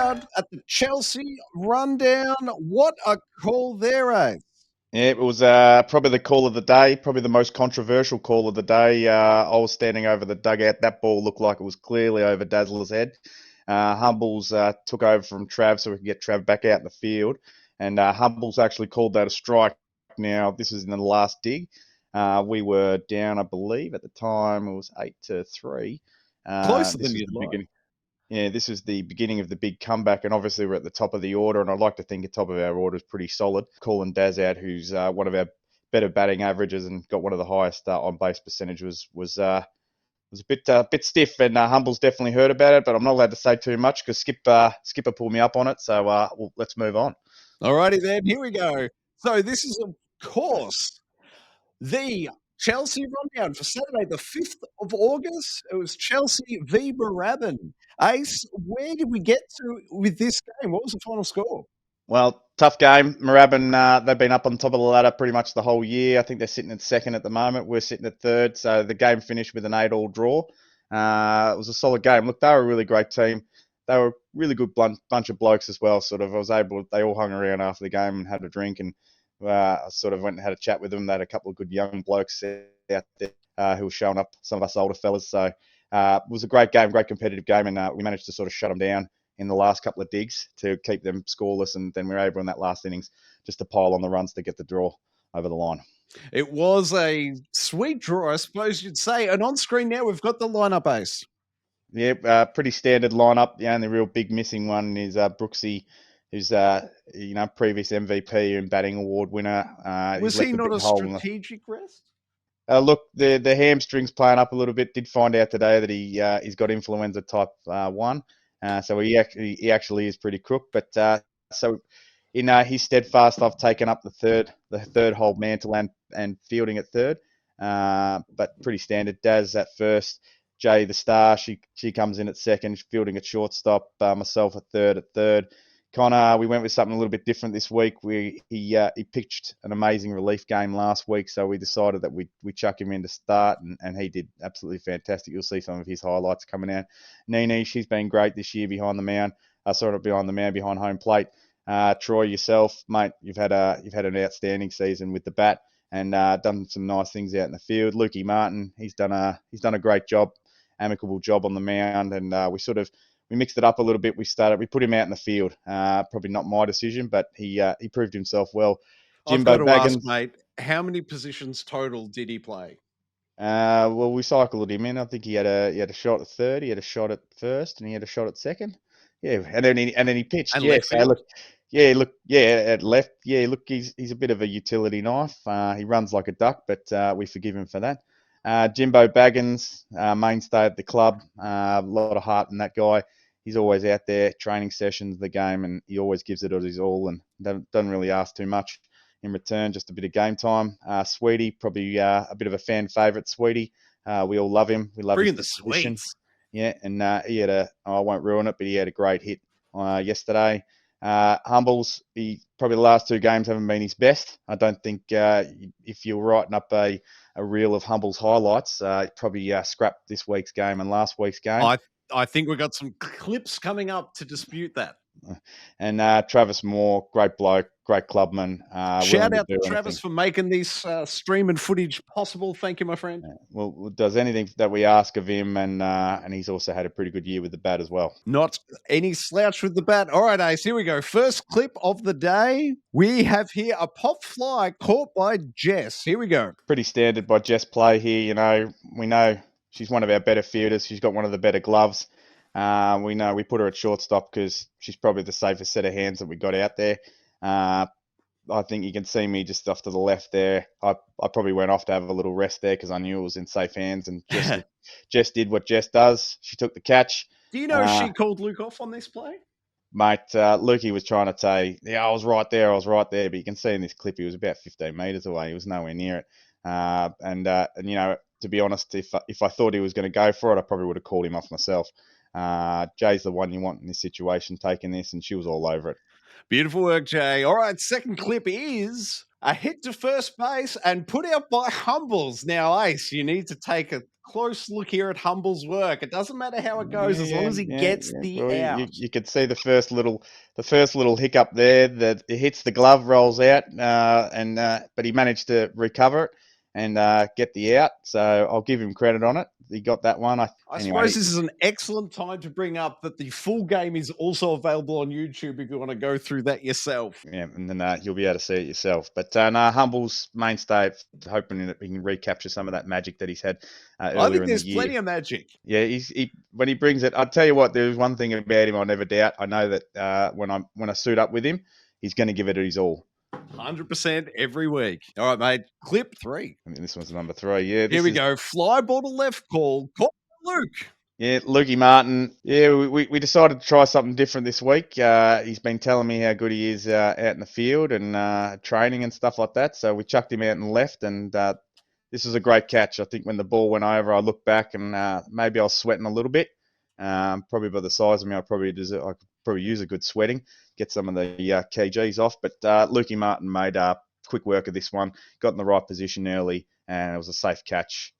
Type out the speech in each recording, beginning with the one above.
crowd at the Chelsea rundown. What a call there, eh? Yeah, it was probably the call of the day, probably the most controversial call of the day. I was standing over the dugout. That ball looked like it was clearly over Dazzler's head. Humbles took over from Trav so we could get Trav back out in the field. And Humbles actually called that a strike. Now, this was in the last dig. We were down, I believe, at the time it was 8-3. Closer This than was you'd the like. beginning. Yeah, this is the beginning of the big comeback, and obviously we're at the top of the order, and I'd like to think the top of our order is pretty solid. Calling Daz out, who's one of our better batting averages and got one of the highest on base percentages, was a bit stiff, and Humble's definitely heard about it, but I'm not allowed to say too much because Skipper pulled me up on it, so let's move on. Alrighty then, here we go. So this is, of course, the Chelsea rundown for Saturday, the 5th of August. It was Chelsea v. Moorabbin. Ace, where did we get to with this game? What was the final score? Well, tough game. Moorabbin, they've been up on top of the ladder pretty much the whole year. I think they're sitting at second at the moment. We're sitting at third. So the game finished with an 8-all draw. It was a solid game. Look, they were a really great team. They were a really good bunch of blokes as well. They all hung around after the game and had a drink, and I sort of went and had a chat with them. They had a couple of good young blokes out there who were showing up, some of us older fellas. So it was a great game, great competitive game, and we managed to sort of shut them down in the last couple of digs to keep them scoreless, and then we were able in that last innings just to pile on the runs to get the draw over the line. It was a sweet draw, I suppose you'd say. And on screen now, we've got the lineup, Ace. Yeah, pretty standard lineup. The only real big missing one is Brooksy, who's previous MVP and batting award winner. Was he not a strategic rest? Look, the hamstring's playing up a little bit. Did find out today that he's got influenza type 1. So he actually is pretty crook. But so in his steadfast, I've taken up the third hold mantle and fielding at third. But pretty standard. Daz at first. Jay the star. She comes in at second, fielding at shortstop. Myself at third. Connor, we went with something a little bit different this week. He pitched an amazing relief game last week, so we decided that we chuck him in to start, and he did absolutely fantastic. You'll see some of his highlights coming out. Nini, she's been great this year behind the mound. Behind home plate. Troy, yourself, mate, you've had an outstanding season with the bat and done some nice things out in the field. Lukey Martin, he's done a great job, amicable job on the mound, and we mixed it up a little bit. We put him out in the field. Probably not my decision, but he proved himself well. Jimbo I've got to Baggins, ask, mate, how many positions total did he play? Well, we cycled him in. I think he had a shot at third, he had a shot at first, and he had a shot at second. Yeah, and then he pitched. And yeah, left field. At left. Yeah, look, he's a bit of a utility knife. He runs like a duck, but we forgive him for that. Jimbo Baggins, mainstay at the club. A lot of heart in that guy. He's always out there, training sessions, the game, and he always gives it his all and doesn't really ask too much in return, just a bit of game time. Sweetie, probably a bit of a fan favourite, Sweetie. We all love him. We love Bringing the sweets. Yeah, and he had I won't ruin it, but he had a great hit yesterday. Humbles, probably the last 2 games haven't been his best. I don't think if you're writing up a reel of Humbles highlights, probably scrapped this week's game and last week's game. I think we've got some clips coming up to dispute that. And Travis Moore, great bloke, great clubman. Shout out to Travis for making this stream and footage possible. Thank you, my friend. Well, does anything that we ask of him, and he's also had a pretty good year with the bat as well. Not any slouch with the bat. All right, Ace, here we go. First clip of the day. We have here a pop fly caught by Jess. Here we go. Pretty standard by Jess play here. We know she's one of our better fielders. She's got one of the better gloves. We know we put her at shortstop because she's probably the safest set of hands that we got out there. I think you can see me just off to the left there. I probably went off to have a little rest there because I knew it was in safe hands, and Jess did what Jess does. She took the catch. Do you know she called Luke off on this play? Mate, Lukey was trying to say, yeah, I was right there, but you can see in this clip he was about 15 metres away. He was nowhere near it. And to be honest, if I thought he was going to go for it, I probably would have called him off myself. Jay's the one you want in this situation taking this, and she was all over it. Beautiful work, Jay. All right, second clip is A hit to first base and put out by Humbles. Now, Ace, you need to take a close look here at Humbles' work. It doesn't matter how it goes as long as he gets the Well, out. you could see the first little hiccup there. That it hits the glove, rolls out, but he managed to recover it and get the out. So I'll give him credit on it. He got that one. I Anyway, suppose this is an excellent time to bring up that the full game is also available on YouTube if you want to go through that yourself. yeah, and then you'll be able to see it yourself. But no, Humble's mainstay, hoping that he can recapture some of that magic that he's had I earlier think in the there's year. plenty of magic. Yeah, when he brings it, I'll tell you what. There's one thing about him I never doubt. I know that when I suit up with him, he's going to give it his all. 100% every week. All right, mate. Clip 3. I mean, this one's number 3. Yeah, Here we go. Fly ball to left call. Call Luke. Yeah, Lukey Martin. Yeah, we decided to try something different this week. He's been telling me how good he is out in the field and training and stuff like that. So we chucked him out and left, and this was a great catch. I think when the ball went over, I looked back and maybe I was sweating a little bit. Probably by the size of me, I could probably use a good sweating, get some of the kgs off. But Lukey Martin made quick work of this one, got in the right position early, and it was a safe catch.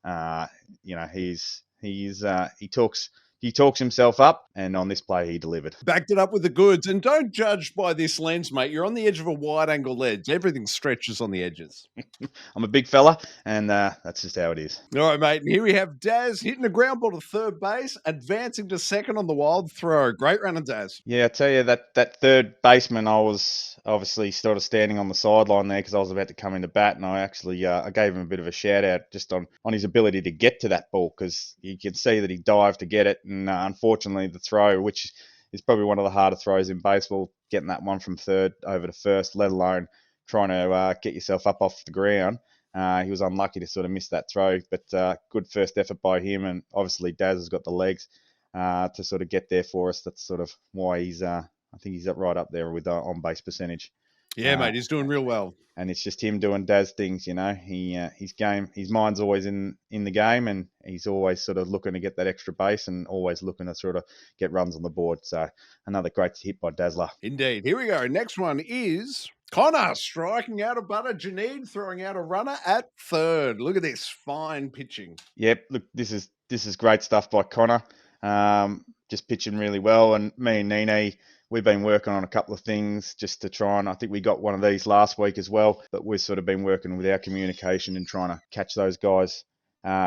He talks himself up, and on this play he delivered. Backed it up with the goods. And don't judge by this lens, mate. You're on the edge of a wide angle ledge. Everything stretches on the edges. I'm a big fella, and that's just how it is. All right, mate. And here we have Daz hitting a ground ball to third base, advancing to second on the wild throw. Great running, Daz. Yeah, I tell you, that third baseman, I was obviously sort of standing on the sideline there because I was about to come into bat, and I actually I gave him a bit of a shout out just on his ability to get to that ball, because you can see that he dived to get it, and unfortunately the throw, which is probably one of the harder throws in baseball, getting that one from third over to first, let alone trying to get yourself up off the ground. He was unlucky to sort of miss that throw, but good first effort by him, and obviously Daz has got the legs to sort of get there for us. That's sort of why I think he's right up there with on base percentage. Yeah, mate, he's doing real well. And it's just him doing Daz things, you know. His mind's always in the game, and he's always sort of looking to get that extra base and always looking to sort of get runs on the board. So another great hit by Dazzler. Indeed. Here we go. Next one is Connor striking out a butter. Janine throwing out a runner at third. Look at this fine pitching. Yep. Look, this is great stuff by Connor. Just pitching really well, and me and Nene, we've been working on a couple of things just to try, and I think we got one of these last week as well, but we've sort of been working with our communication and trying to catch those guys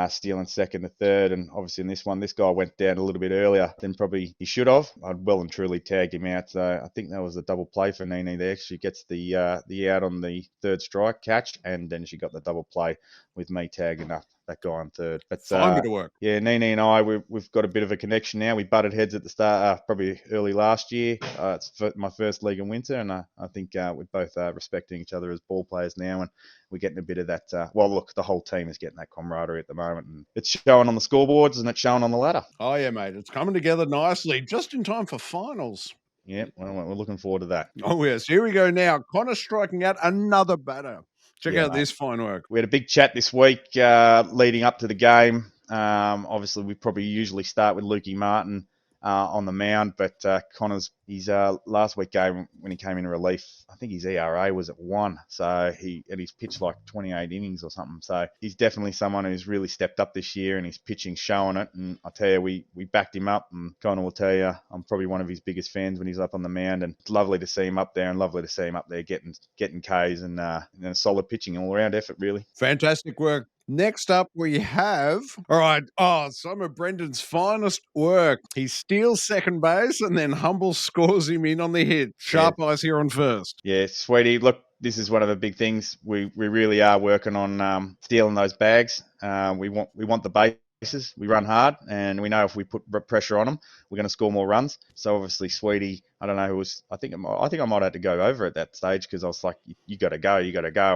stealing second to third. And obviously in this one, this guy went down a little bit earlier than probably he should have. I'd well and truly tagged him out. So I think that was a double play for Nene there. She gets the out on the third strike catch, and then she got the double play with me tagging up that guy on third. But fine bit of work. Yeah, Nene and I, we've got a bit of a connection now. We butted heads at the start, probably early last year. It's my first league in winter, and I think we're both respecting each other as ball players now, and we're getting a bit of that. Look, the whole team is getting that camaraderie at the moment, and it's showing on the scoreboards and it's showing on the ladder. Oh, yeah, mate. It's coming together nicely, just in time for finals. Yeah, well, we're looking forward to that. Oh, yes. Here we go now. Connor striking out another batter. Check out this fine work. We had a big chat this week leading up to the game. Obviously, we probably usually start with Lukey Martin on the mound, but Connor's his last week game when he came in relief, I think his ERA was at 1, so he's pitched like 28 innings or something. So he's definitely someone who's really stepped up this year, and his pitching showing it. And I tell you, we backed him up, and Connor will tell you, I'm probably one of his biggest fans when he's up on the mound, and it's lovely to see him up there, and lovely to see him up there getting Ks and solid pitching, all around effort, really. Fantastic work. Next up, we have, all right, some of Brendan's finest work. He steals second base, and then Humble scores him in on the hit. Sharp eyes here on first. Yeah, sweetie. Look, this is one of the big things. We really are working on stealing those bags. We want the bases. We run hard, and we know if we put pressure on them, we're going to score more runs. So obviously, Sweetie, I don't know who was. I think I might have to go over at that stage, because I was like, you got to go,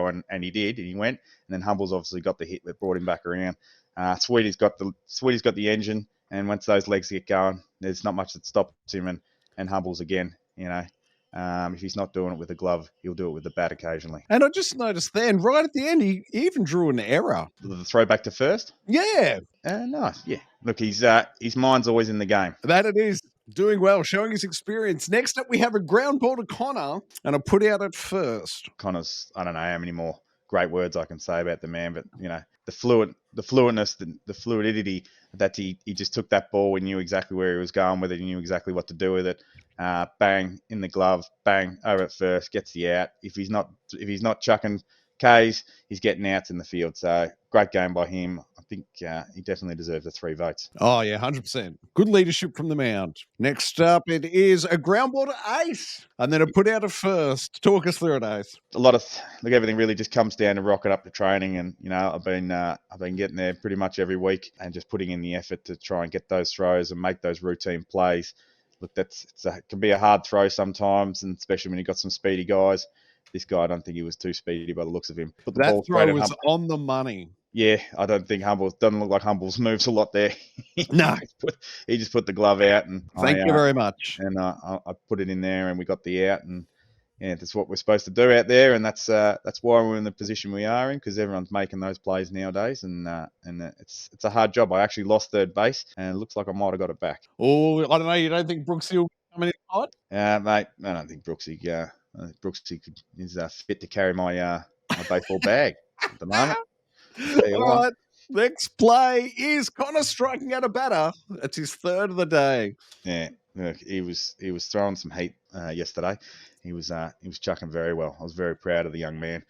and he did, and he went. And then Humble's obviously got the hit that brought him back around. Sweetie's got the engine, and once those legs get going, there's not much that stops him. And Humble's again, if he's not doing it with a glove, he'll do it with the bat occasionally. And I just noticed then, right at the end, he even drew an error. The throw back to first? Yeah. Nice. Yeah. Look, his mind's always in the game. That it is. Doing well, showing his experience. Next up, we have a ground ball to Connor and a put out at first. Connor's, I don't know how many more great words I can say about the man, but the fluidness, the fluidity that he just took that ball and knew exactly where he was going with it. He knew exactly what to do with it. Bang in the glove, bang over at first, gets the out. If he's not chucking K's, he's getting outs in the field. So great game by him. I think he definitely deserves the 3 votes. Oh, yeah, 100%. Good leadership from the mound. Next up, it is a ground ball to Ace and then a put out at first. Talk us through it, Ace. A lot of everything really just comes down to rocking up to training, and I've been getting there pretty much every week and just putting in the effort to try and get those throws and make those routine plays. Look, it can be a hard throw sometimes, and especially when you got some speedy guys. This guy, I don't think he was too speedy by the looks of him. Put the That ball straight throw at was Humble. on the money. Yeah, I don't think Humble doesn't look like Humble's moves a lot there. No. He just put the glove out, and Thank you very much. I put it in there, and we got the out, and yeah, that's what we're supposed to do out there, and that's why we're in the position we are in, because everyone's making those plays nowadays, and it's a hard job. I actually lost third base, and it looks like I might have got it back. Oh, I don't know. You don't think Brooksy will come in hot? Mate, I don't think Brooksy. Is fit to carry my baseball bag at the moment. Tell you All what. right. Next play is Connor striking out a batter. That's his third of the day. Yeah, look, he was throwing some heat yesterday. He was chucking very well. I was very proud of the young man.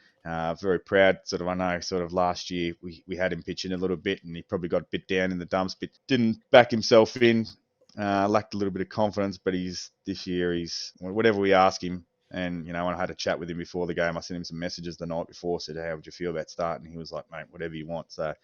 Very proud. I know. Last year we had him pitching a little bit, and he probably got a bit down in the dumps, but didn't back himself in. Lacked a little bit of confidence, but this year he's whatever we ask him. And when I had a chat with him before the game, I sent him some messages the night before. Said, "How would you feel about starting?" He was like, "Mate, whatever you want." So it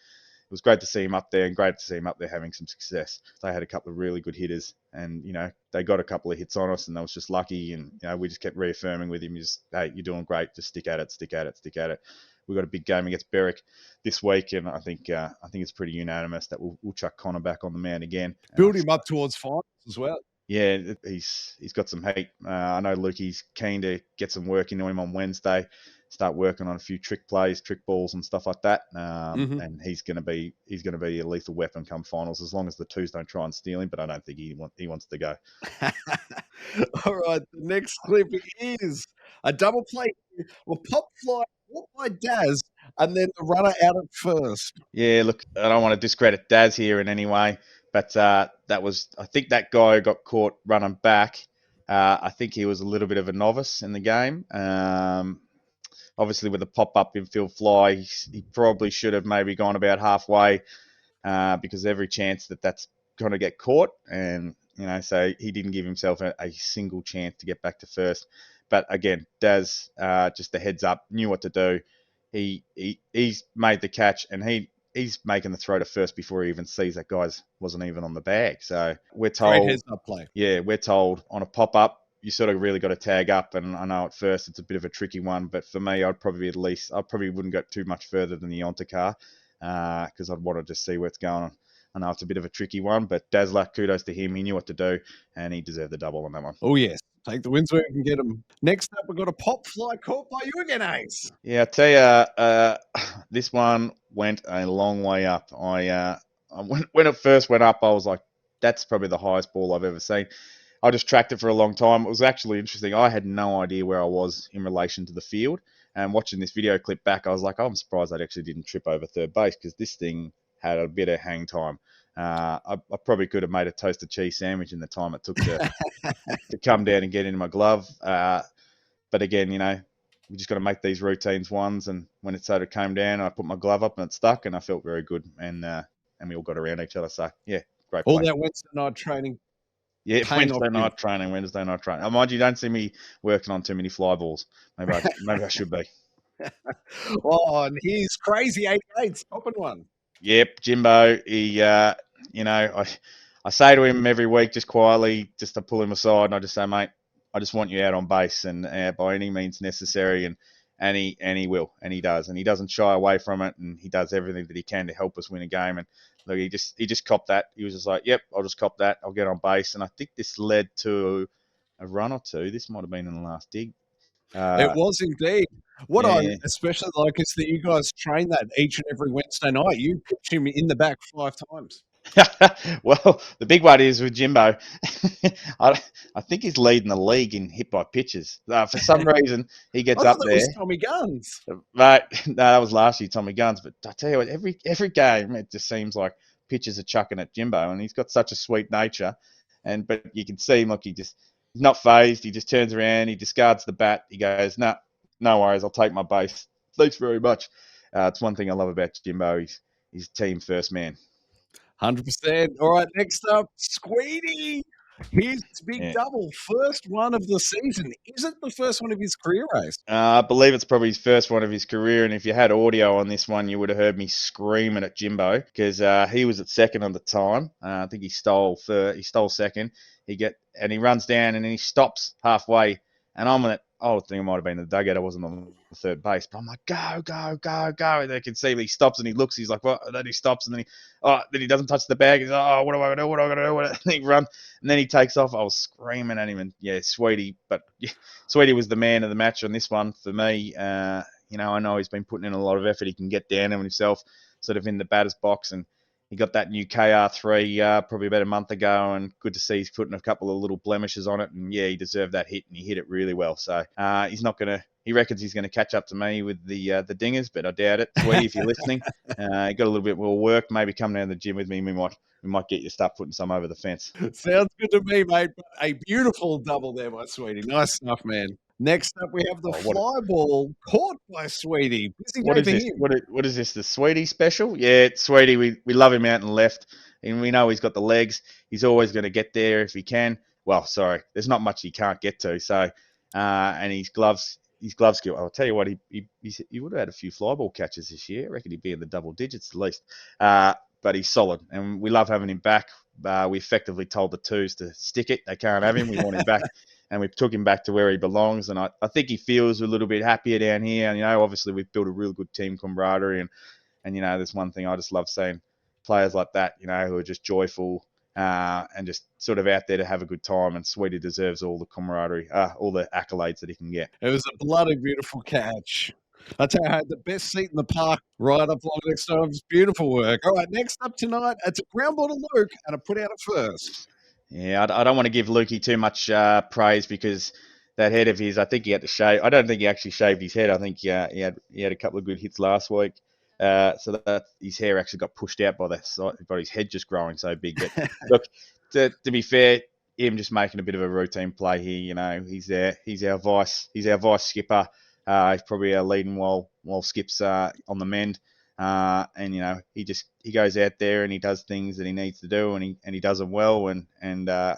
was great to see him up there, and great to see him up there having some success. They had a couple of really good hitters, and they got a couple of hits on us, and that was just lucky. And we just kept reaffirming with him, just, "Hey, you're doing great. Just stick at it, stick at it, stick at it." We've got a big game against Berwick this week, and I think it's pretty unanimous that we'll chuck Connor back on the mound again. Build him up towards finals as well. Yeah, he's got some heat. I know Lukey's keen to get some work into him on Wednesday, start working on a few trick plays, trick balls, and stuff like that. And he's going to be a lethal weapon come finals, as long as the twos don't try and steal him. But I don't think he wants to go. All right, the next clip is a double play, a pop fly caught by Daz, and then the runner out at first. Yeah, look, I don't want to discredit Daz here in any way, but I think that guy got caught running back. I think he was a little bit of a novice in the game. Obviously, with a pop-up infield fly, he probably should have maybe gone about halfway, because every chance that's going to get caught, and so he didn't give himself a single chance to get back to first. But again, Daz, just a heads up, knew what to do. He's made the catch, and he's making the throw to first before he even sees that guy's wasn't even on the bag. So we're told, Great heads up play. Yeah, we're told on a pop-up, you sort of really got to tag up, and I know at first it's a bit of a tricky one, but for me, I probably wouldn't go too much further than the Yonta car, because I'd want to just see where it's going on. I know it's a bit of a tricky one, but Dazzler, kudos to him. He knew what to do, and he deserved the double on that one. Oh, yes. Take the wins where you can get them. Next up, we've got a pop fly caught by you again, Ace. Yeah, I tell you, this one went a long way up. When it first went up, I was like, that's probably the highest ball I've ever seen. I just tracked it for a long time. It was actually interesting. I had no idea where I was in relation to the field. And watching this video clip back, I was like, I'm surprised I actually didn't trip over third base, because this thing had a bit of hang time. I probably could have made a toasted cheese sandwich in the time it took to come down and get into my glove. But again, we just got to make these routines ones. And when it sort of came down, I put my glove up and it stuck, and I felt very good. And we all got around each other. So yeah, great play. All that Wednesday night training. Yeah, Wednesday night training. Mind you, don't see me working on too many fly balls. Maybe I should be. Oh, and he's crazy 88, stopping one. Yep, Jimbo. I say to him every week, just quietly, just to pull him aside, and I just say, mate, I just want you out on base, and by any means necessary, and he will, and he does, and he doesn't shy away from it, and he does everything that he can to help us win a game. And look, he just copped that. He was just like, yep, I'll just cop that. I'll get on base, and I think this led to a run or two. This might have been in the last dig. It was indeed. What I Yeah. especially like is that you guys train that each and every Wednesday night. You pitch him in the back 5 times. Well, the big one is with Jimbo. I think he's leading the league in hit by pitches. For some reason, he I gets thought up that there. was Tommy Guns. But no, that was last year, Tommy Guns. But I tell you what, every game it just seems like pitches are chucking at Jimbo, and he's got such a sweet nature. And but you can see him, look, he's not phased. He just turns around, he discards the bat. He goes, "No, no worries, I'll take my base. Thanks very much." It's one thing I love about Jimbo. He's team first man. 100%. All right, next up, Squeedy. Here's his big Yeah. double. First one of the season. Is it the first one of his career race? I believe it's probably his first one of his career, and if you had audio on this one, you would have heard me screaming at Jimbo because he was at second at the time. I think he stole third, he stole second. He runs down and then he stops halfway, and I'm at. I think it might have been the dugout. I wasn't on the third base, but I'm like, go, go, go, go. And they can see me. He stops and he looks. He's like, what? And then he stops and then he doesn't touch the bag. He's like, oh, what do I do? What do I do? And then he runs and then he takes off. I was screaming at him, and yeah, sweetie, but yeah, Sweetie was the man of the match on this one for me. I know he's been putting in a lot of effort. He can get down on himself, sort of in the batter's box, and he got that new KR3 probably about a month ago, and good to see he's putting a couple of little blemishes on it. And yeah, he deserved that hit, and he hit it really well. So he's not gonna. He reckons he's going to catch up to me with the dingers, but I doubt it. Sweetie, if you're listening, you got a little bit more work. Maybe come down to the gym with me. We might get you to start putting some over the fence. Sounds good to me, mate. A beautiful double there by Sweetie. Nice stuff, man. Next up, we have the Oh, what fly ball caught by Sweetie. Busy What day is for this? him. What is this? The Sweetie special? Yeah, Sweetie. We love him out and left, and we know he's got the legs. He's always going to get there if he can. Well, sorry, there's not much he can't get to. So, and his glove skill. I'll tell you what, he would have had a few fly ball catches this year. I reckon he'd be in the double digits at least. But he's solid, and we love having him back. We effectively told the twos to stick it. They can't have him. We want him back and we took him back to where he belongs. And I think he feels a little bit happier down here. And, obviously we've built a real good team camaraderie. And there's one thing I just love seeing players like that, who are just joyful and just sort of out there to have a good time. And Sweetie deserves all the camaraderie, all the accolades that he can get. It was a bloody beautiful catch. I tell you, I had the best seat in the park right up along next to him. It's beautiful work. All right, next up tonight, it's a ground ball to Luke and a put out at first. Yeah, I don't want to give Lukey too much praise because that head of his, I think he had to shave. I don't think he actually shaved his head. I think he had a couple of good hits last week. So that his hair actually got pushed out by his head just growing so big. But look, to be fair, him just making a bit of a routine play here. He's there. He's our vice. He's our vice skipper. He's probably our leading while Skip's on the mend. And he goes out there and he does things that he needs to do, and he does them well, and I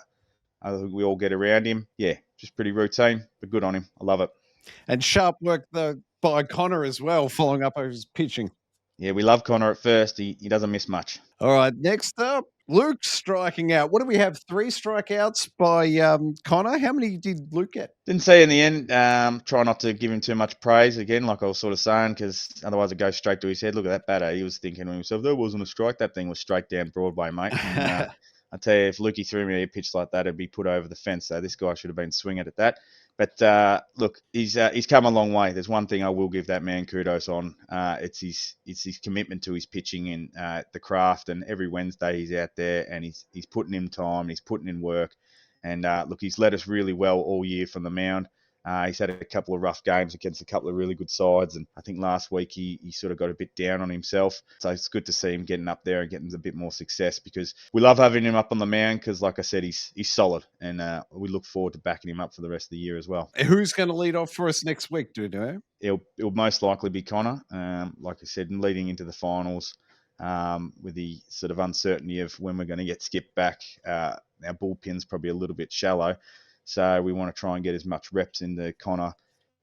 think we all get around him. Yeah, just pretty routine, but good on him. I love it. And sharp work by Connor as well, following up over his pitching. Yeah, we love Connor at first. He doesn't miss much. All right, next up, Luke striking out. What do we have? 3 strikeouts by Connor. How many did Luke get? Didn't see in the end. Try not to give him too much praise again, like I was sort of saying, because otherwise it goes straight to his head. Look at that batter. He was thinking to himself, "That wasn't a strike. That thing was straight down Broadway, mate." And I tell you, if Lukey threw me a pitch like that, it'd be put over the fence. So this guy should have been swinging at that. But look, he's come a long way. There's one thing I will give that man kudos on. It's his commitment to his pitching and the craft. And every Wednesday he's out there and he's putting in time. He's putting in work. And look, he's led us really well all year from the mound. He's had a couple of rough games against a couple of really good sides, and I think last week he sort of got a bit down on himself. So it's good to see him getting up there and getting a bit more success because we love having him up on the mound because, like I said, he's solid, and we look forward to backing him up for the rest of the year as well. Who's going to lead off for us next week, do you know? It'll most likely be Connor, like I said, leading into the finals. With the sort of uncertainty of when we're going to get skipped back, our bullpen's probably a little bit shallow. So we want to try and get as much reps into Connor,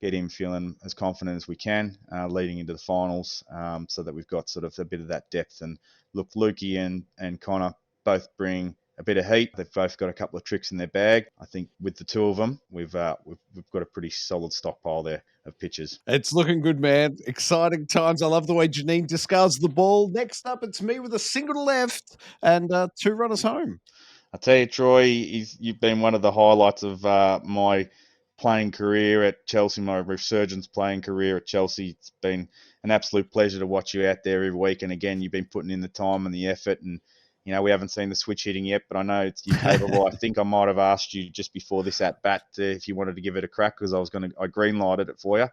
get him feeling as confident as we can leading into the finals so that we've got sort of a bit of that depth. And look, Lukey and Connor both bring a bit of heat. They've both got a couple of tricks in their bag. I think with the two of them, we've got a pretty solid stockpile there of pitches. It's looking good, man. Exciting times. I love the way Janine discards the ball. Next up, it's me with a single to left and 2 runners home. I tell you, Troy, you've been one of the highlights of my playing career at Chelsea, my resurgence playing career at Chelsea. It's been an absolute pleasure to watch you out there every week. And again, you've been putting in the time and the effort, and we haven't seen the switch hitting yet, but I know you're capable. I think I might have asked you just before this at bat if you wanted to give it a crack because I green lighted it for you.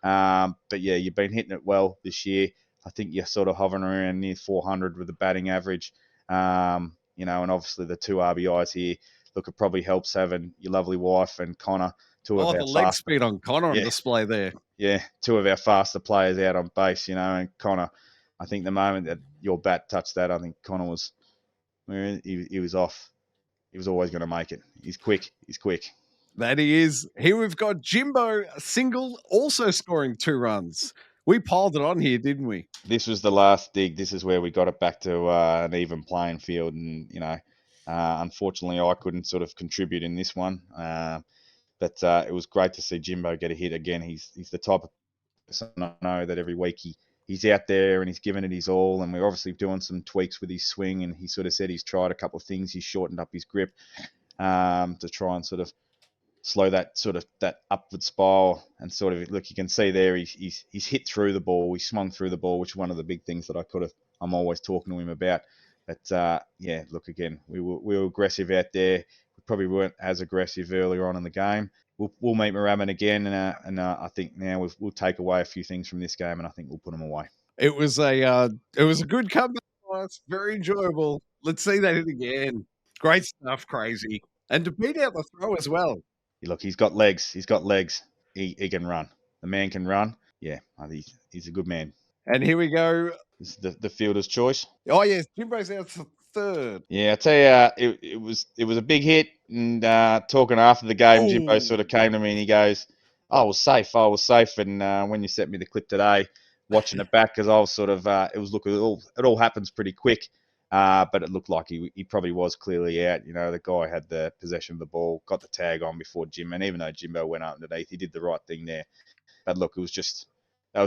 But yeah, you've been hitting it well this year. I think you're sort of hovering around near 400 with the batting average. And obviously the two RBIs here. Look, it probably helps having your lovely wife and Connor, two of Oh, our the leg faster, speed on Connor on yeah, display there. yeah, two of our faster players out on base. And Connor, I think the moment that your bat touched that, I think Connor was, he was off. He was always going to make it. He's quick. He's quick. That he is. Here we've got Jimbo single, also scoring 2 runs. We piled it on here, didn't we? This was the last dig. This is where we got it back to an even playing field, and unfortunately, I couldn't sort of contribute in this one. But it was great to see Jimbo get a hit again. He's the type of person I know that every week he's out there and he's giving it his all. And we're obviously doing some tweaks with his swing. And he sort of said he's tried a couple of things. He's shortened up his grip to try and sort of slow that upward spiral, and sort of look, you can see there he's hit through the ball, he swung through the ball, which is one of the big things that I'm always talking to him about. But yeah, look, again, we were aggressive out there. We probably weren't as aggressive earlier on in the game. We'll meet Moorabbin again, and I think now we'll take away a few things from this game, and I think we'll put them away. It was a good comeback. It's very enjoyable. Let's see that hit again. Great stuff, crazy. And to beat out the throw as well. Look, he's got legs. He's got legs. He can run. The man can run. Yeah, I think he's a good man. And here we go. This is the fielder's choice. Oh yes, Jimbo's out for third. Yeah, I tell you, it was a big hit. And talking after the game, Jimbo sort of came to me and he goes, "I was safe. I was safe." And when you sent me the clip today, watching it back, because I was sort of, it all happens pretty quick. But it looked like he probably was clearly out. The guy had the possession of the ball, got the tag on before Jim, and even though Jimbo went underneath, he did the right thing there. But look, that was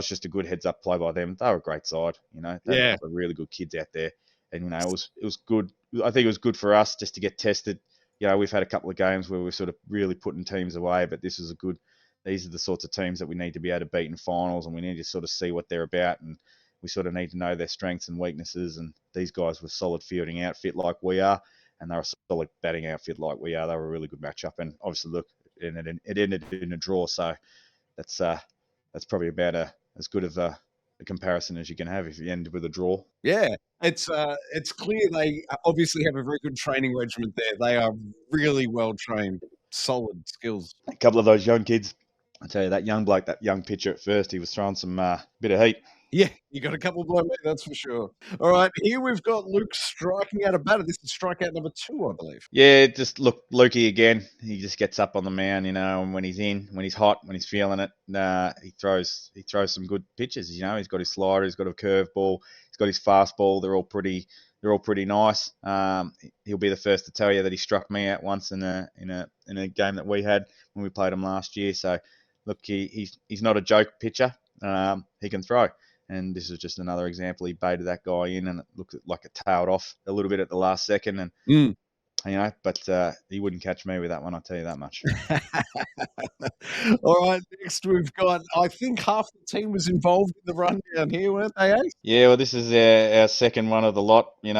just a good heads up play by them. They were a great side. They had a couple of really good kids out there, and it was good. I think it was good for us just to get tested. We've had a couple of games where we're sort of really putting teams away, but this is a good. These are the sorts of teams that we need to be able to beat in finals, and we need to sort of see what they're about, and we sort of need to know their strengths and weaknesses. And these guys were solid fielding outfit like we are, and they're a solid batting outfit like we are. They were a really good matchup, and obviously, look, it ended in a draw, so that's probably about as good of a comparison as you can have if you end with a draw. Yeah, it's clear they obviously have a very good training regiment there. They are really well trained, solid skills. A couple of those young kids, I tell you, that young bloke, that young pitcher at first, he was throwing some bit of heat. Yeah, you got a couple below me, that's for sure. All right, here we've got Luke striking out a batter. This is strikeout number 2, I believe. Yeah, just look, Lukey again. He just gets up on the mound, and when he's hot, when he's feeling it, he throws some good pitches. He's got his slider, he's got a curveball, he's got his fastball. They're all pretty nice. He'll be the first to tell you that he struck me out once in a game that we had when we played him last year. So look, he's not a joke pitcher. He can throw. And this is just another example. He baited that guy in, and it looked like it tailed off a little bit at the last second. And but he wouldn't catch me with that one. I'll tell you that much. All right, next we've got. I think half the team was involved in the rundown here, weren't they? Yeah, well, this is our second one of the lot. Did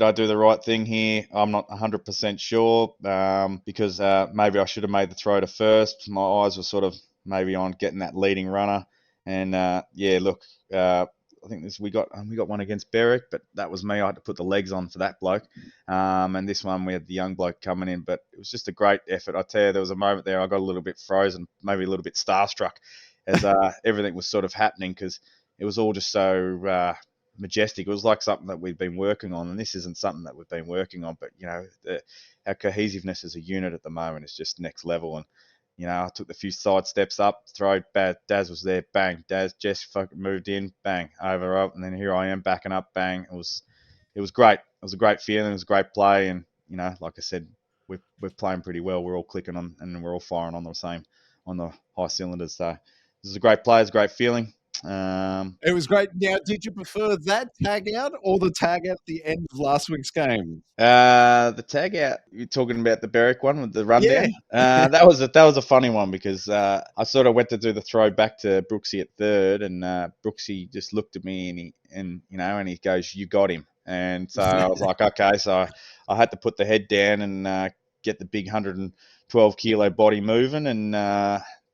I do the right thing here? I'm not 100% sure because maybe I should have made the throw to first. My eyes were sort of maybe on getting that leading runner. And look, I think we got one against Berwick, but that was me. I had to put the legs on for that bloke. And this one we had the young bloke coming in, but it was just a great effort. I tell you, there was a moment there I got a little bit frozen, maybe a little bit starstruck, as everything was sort of happening because it was all just so majestic. It was like something that we've been working on, and this isn't something that we've been working on, but our cohesiveness as a unit at the moment is just next level. And I took the few side steps up, throw bad. Daz was there, bang. Jess fucking moved in, bang, over up, and then here I am backing up, bang. It was great. It was a great feeling. It was a great play, and like I said, we're playing pretty well. We're all clicking on, and we're all firing on the high cylinders. So this is a great play. It's a great feeling. It was great. Now, did you prefer that tag out or the tag out at the end of last week's game? The tag out. You're talking about the Berwick one with the rundown. Yeah. That was a funny one because I sort of went to do the throw back to Brooksy at third, and Brooksy just looked at me and he goes, "You got him." And so I was like, okay. So I had to put the head down and get the big 112 kilo body moving, and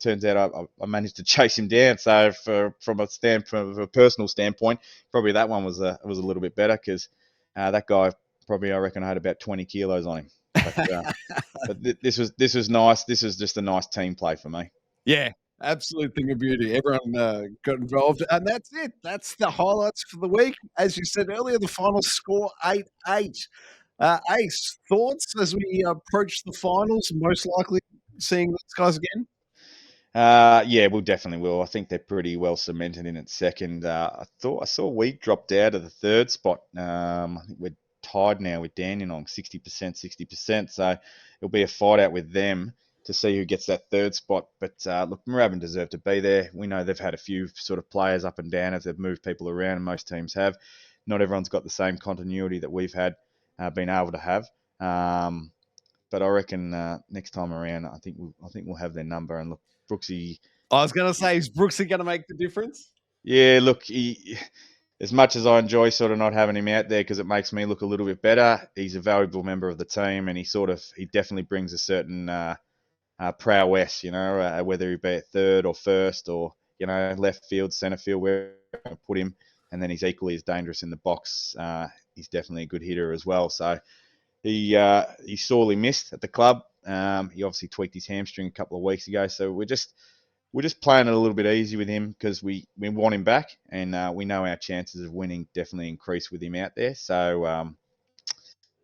turns out I managed to chase him down. So from a personal standpoint, probably that one was a little bit better because that guy probably I reckon I had about 20 kilos on him. But this was nice. This was just a nice team play for me. Yeah, absolute thing of beauty. Everyone got involved, and that's it. That's the highlights for the week. As you said earlier, the final score 8-8. Ace, thoughts as we approach the finals? Most likely seeing these guys again. Yeah, we'll definitely will. I think they're pretty well cemented in at second. I saw we dropped out of the third spot. I think we're tied now with Dandenong, 60%, 60%. So it'll be a fight out with them to see who gets that third spot. But look, Moorabbin deserve to be there. We know they've had a few sort of players up and down as they've moved people around, and most teams have. Not everyone's got the same continuity that we've had been able to have. But I reckon next time around, I think we'll have their number. And look, Brooksy, I was going to say, is Brooksy going to make the difference? yeah, look, as much as I enjoy sort of not having him out there because it makes me look a little bit better, he's a valuable member of the team, and he definitely brings a certain prowess, whether he be at third or first or left field, centre field, where I put him, and then he's equally as dangerous in the box. He's definitely a good hitter as well. So he's sorely missed at the club. He obviously tweaked his hamstring a couple of weeks ago, so we're just playing it a little bit easy with him because we want him back, and we know our chances of winning definitely increase with him out there. So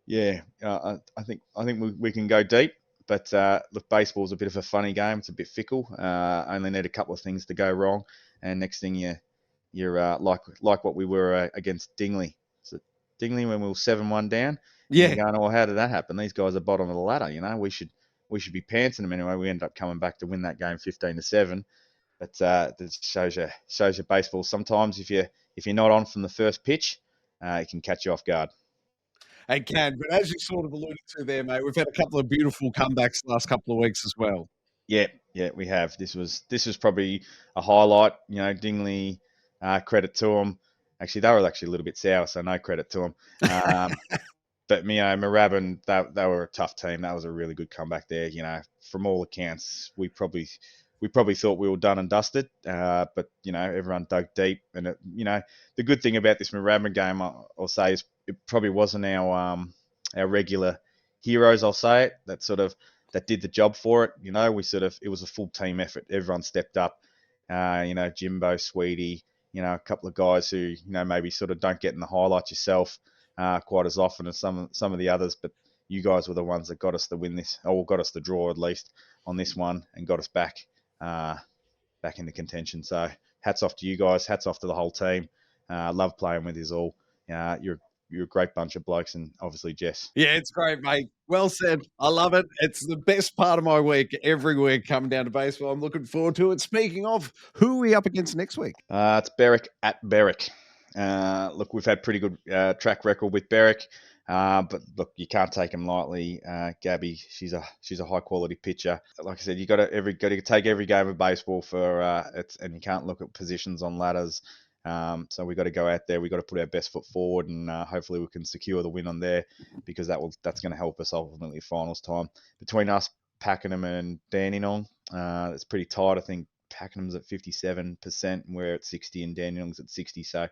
yeah, I think we can go deep. But look, baseball's a bit of a funny game. It's a bit fickle. Only need a couple of things to go wrong, and next thing you're like what we were against Dingley. So Dingley when we were 7-1 down, and you're Yeah. going, oh, how did that happen? These guys are bottom of the ladder. We should be pantsing them anyway. We ended up coming back to win that game 15-7. But that shows you baseball. Sometimes if you're not on from the first pitch, it can catch you off guard. It can, but as you sort of alluded to there, mate, we've had a couple of beautiful comebacks the last couple of weeks as well. Yeah, yeah, we have. This was probably a highlight. Dingley, credit to them. Actually, they were actually a little bit sour, so no credit to them. But Moorabbin, they were a tough team. That was a really good comeback there. From all accounts, we probably thought we were done and dusted. But everyone dug deep, and the good thing about this Moorabbin game, I'll say, is it probably wasn't our regular heroes. I'll say it that did the job for it. It was a full team effort. Everyone stepped up. Jimbo, Sweetie, a couple of guys who maybe sort of don't get in the highlights yourself quite as often as some of the others. But you guys were the ones that got us the win or got us the draw at least on this one, and got us uh, back into contention. So hats off to you guys. Hats off to the whole team. Love playing with you all. You're a great bunch of blokes, and obviously Jess. Yeah, it's great, mate. Well said. I love it. It's the best part of my week every week coming down to baseball. I'm looking forward to it. Speaking of, who are we up against next week? It's Berwick at Berwick. Look, we've had pretty good track record with Berwick, but look, you can't take him lightly. Gabby, she's a high quality pitcher. Like I said, you got to take every game of baseball for and you can't look at positions on ladders. So we got to go out there. We got to put our best foot forward, and hopefully we can secure the win on there, because that's going to help us ultimately finals time. Between us, Pakenham and Dandenong, it's pretty tight. I think Pakenham's at 57% and we're at 60, and Dandenong's at 60. So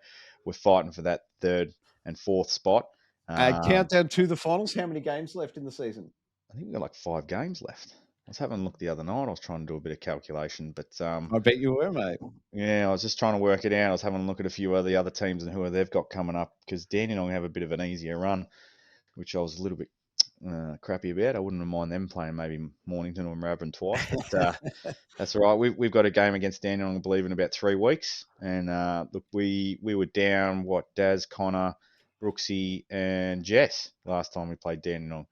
we're fighting for that third and fourth spot. Countdown to the finals. How many games left in the season? I think we've got like 5 games left. I was having a look the other night. I was trying to do a bit of calculation, but I bet you were, mate. yeah, I was just trying to work it out. I was having a look at a few of the other teams and who they've got coming up, because Dandenong have a bit of an easier run, which I was a little bit crappy about. I wouldn't mind them playing maybe Mornington or Moorabbin twice, but that's all right. We've got a game against Dandenong, I believe, in about 3 weeks. And look, we were down, Daz, Connor, Brooksy, and Jess last time we played Dandenong.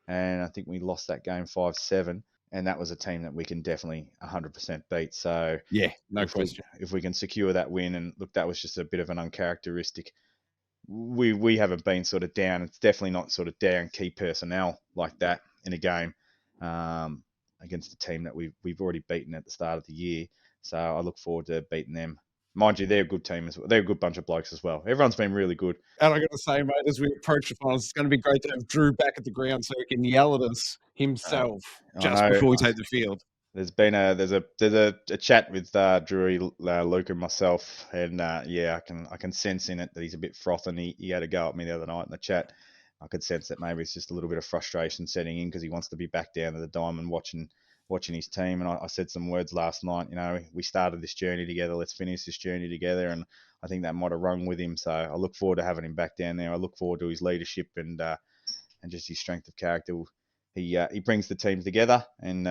And I think we lost that game 5-7. And that was a team that we can definitely 100% beat. So Yeah, no if we question. if we can secure that win, and look, that was just a bit of an uncharacteristic. We haven't been sort of down. It's definitely not sort of down key personnel like that in a game against a team that we've already beaten at the start of the year. So I look forward to beating them mind you, they're a good team as well. They're a good bunch of blokes as well. Everyone's been really good. And I got to say, mate, as we approach the finals, it's going to be great to have Drew back at the ground so he can yell at us himself I just know. before we take the field. There's been a chat with Drew, Luke, and myself, and yeah, I can sense in it that he's a bit frothing. He had a go at me the other night in the chat. I could sense that maybe it's just a little bit of frustration setting in because he wants to be back down to the diamond watching his team. And I said some words last night. You know, we started this journey together. Let's finish this journey together. And I think that might have rung with him. So I look forward to having him back down there. I look forward to his leadership and just his strength of character. He brings the team together, and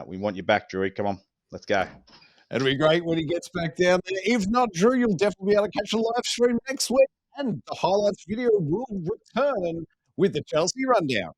we want you back, Drew. Come on, let's go. It'll be great when he gets back down there. If not, Drew, you'll definitely be able to catch a live stream next week, and the highlights video will return with the Chelsea Rundown.